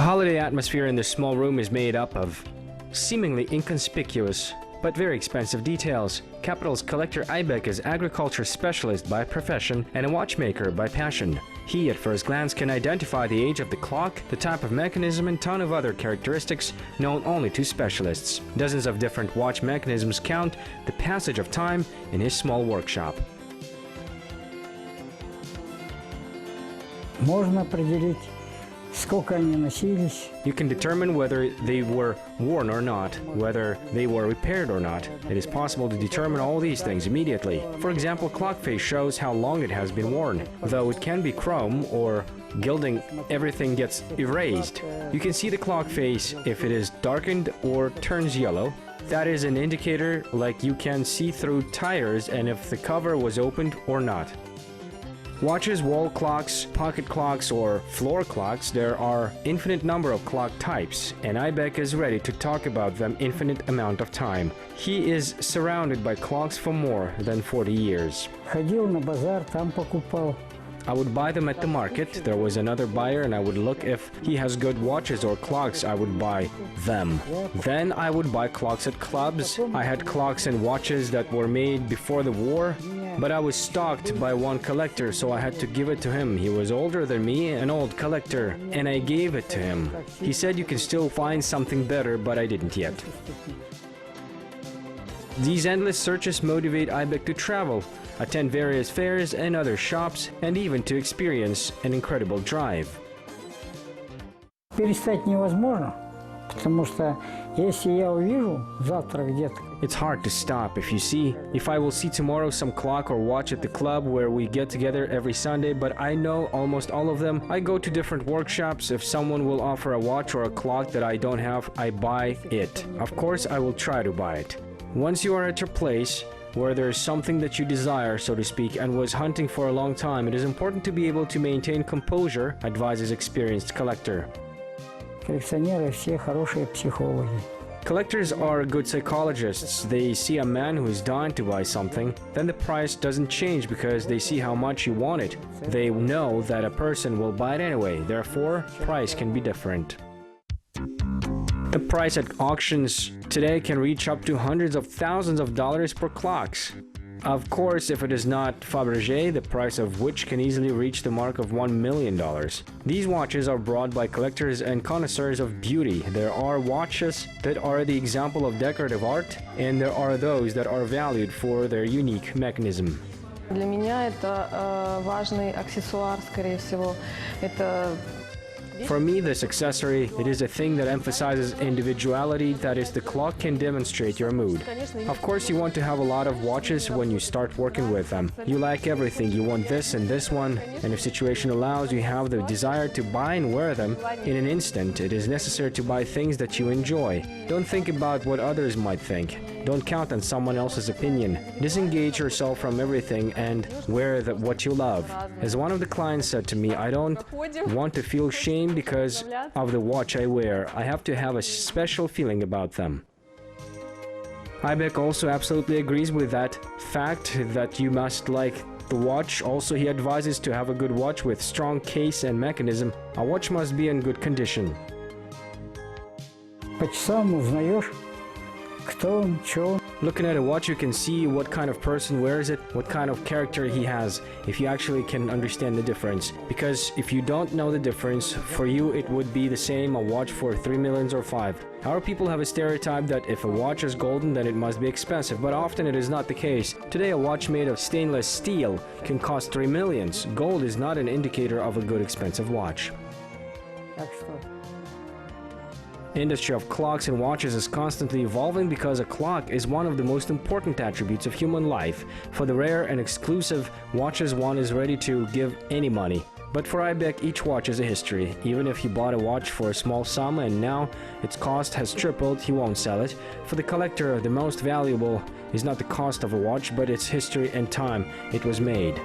holiday atmosphere in this small room is made up of seemingly inconspicuous but very expensive details. Capital's collector Aibek is agriculture specialist by profession and a watchmaker by passion. He, at first glance, can identify the age of the clock, the type of mechanism, and ton of other characteristics known only to specialists. Dozens of different watch mechanisms count the passage of time in his small workshop. Можно определить, сколько они носились. You can determine whether they were worn or not, whether they were repaired or not. It is possible to determine all these things immediately. For example, clock face shows how long it has been worn. Though it can be chrome or gilding, everything gets erased. You can see the clock face if it is darkened or turns yellow. That is an indicator, like you can see through tires and if the cover was opened or not. Watches, wall clocks, pocket clocks, or floor clocks, there are infinite number of clock types, and Aibek is ready to talk about them infinite amount of time. He is surrounded by clocks for more than 40 years. Ходил на базар, там покупал. I would buy them at the market. There was another buyer and I would look if he has good watches or clocks. I would buy them. Then I would buy clocks at clubs. I had clocks and watches that were made before the war, but I was stalked by one collector, so I had to give it to him. He was older than me, an old collector, and I gave it to him. He said you can still find something better, but I didn't yet. These endless searches motivate Aibek to travel, attend various fairs and other shops, and even to experience an incredible drive. Перестать невозможно, потому что если я увижу завтра где-то. It's hard to stop. If I will see tomorrow some clock or watch at the club where we get together every Sunday, but I know almost all of them. I go to different workshops. If someone will offer a watch or a clock that I don't have, I buy it. Of course, I will try to buy it. Once you are at your place, where there is something that you desire, so to speak, and was hunting for a long time, it is important to be able to maintain composure, advises experienced collector. Коллекционеры все хорошие психологи. Collectors are good psychologists. They see a man who is dying to buy something, then the price doesn't change because they see how much you want it. They know that a person will buy it anyway, therefore, price can be different. The price at auctions today can reach up to hundreds of thousands of dollars per clocks. Of course, if it is not Fabergé, the price of which can easily reach the mark of $1 million. These watches are bought by collectors and connoisseurs of beauty. There are watches that are the example of decorative art, and there are those that are valued for their unique mechanism. Для меня это важный аксессуар, скорее всего. Это For me, this accessory, it is a thing that emphasizes individuality, that is, the clock can demonstrate your mood. Of course, you want to have a lot of watches when you start working with them. You like everything, you want this and this one, and if situation allows, you have the desire to buy and wear them. In an instant, it is necessary to buy things that you enjoy. Don't think about what others might think. Don't count on someone else's opinion. Disengage yourself from everything and wear what you love. As one of the clients said to me, I don't want to feel shame because of the watch I wear. I have to have a special feeling about them. Aibek also absolutely agrees with that fact that you must like the watch. Also, he advises to have a good watch with strong case and mechanism. A watch must be in good condition. По часам узнаешь, кто он, что он. Looking at a watch, you can see what kind of person wears it, what kind of character he has, if you actually can understand the difference. Because if you don't know the difference, for you it would be the same a watch for 3 million or 5. Our people have a stereotype that if a watch is golden, then it must be expensive, but often it is not the case. Today, a watch made of stainless steel can cost 3 millions. Gold is not an indicator of a good expensive watch. Так что Industry of clocks and watches is constantly evolving because a clock is one of the most important attributes of human life. For the rare and exclusive watches, one is ready to give any money. But for Aibek, each watch is a history. Even if he bought a watch for a small sum and now its cost has tripled, he won't sell it. For the collector, the most valuable is not the cost of a watch, but its history and time it was made.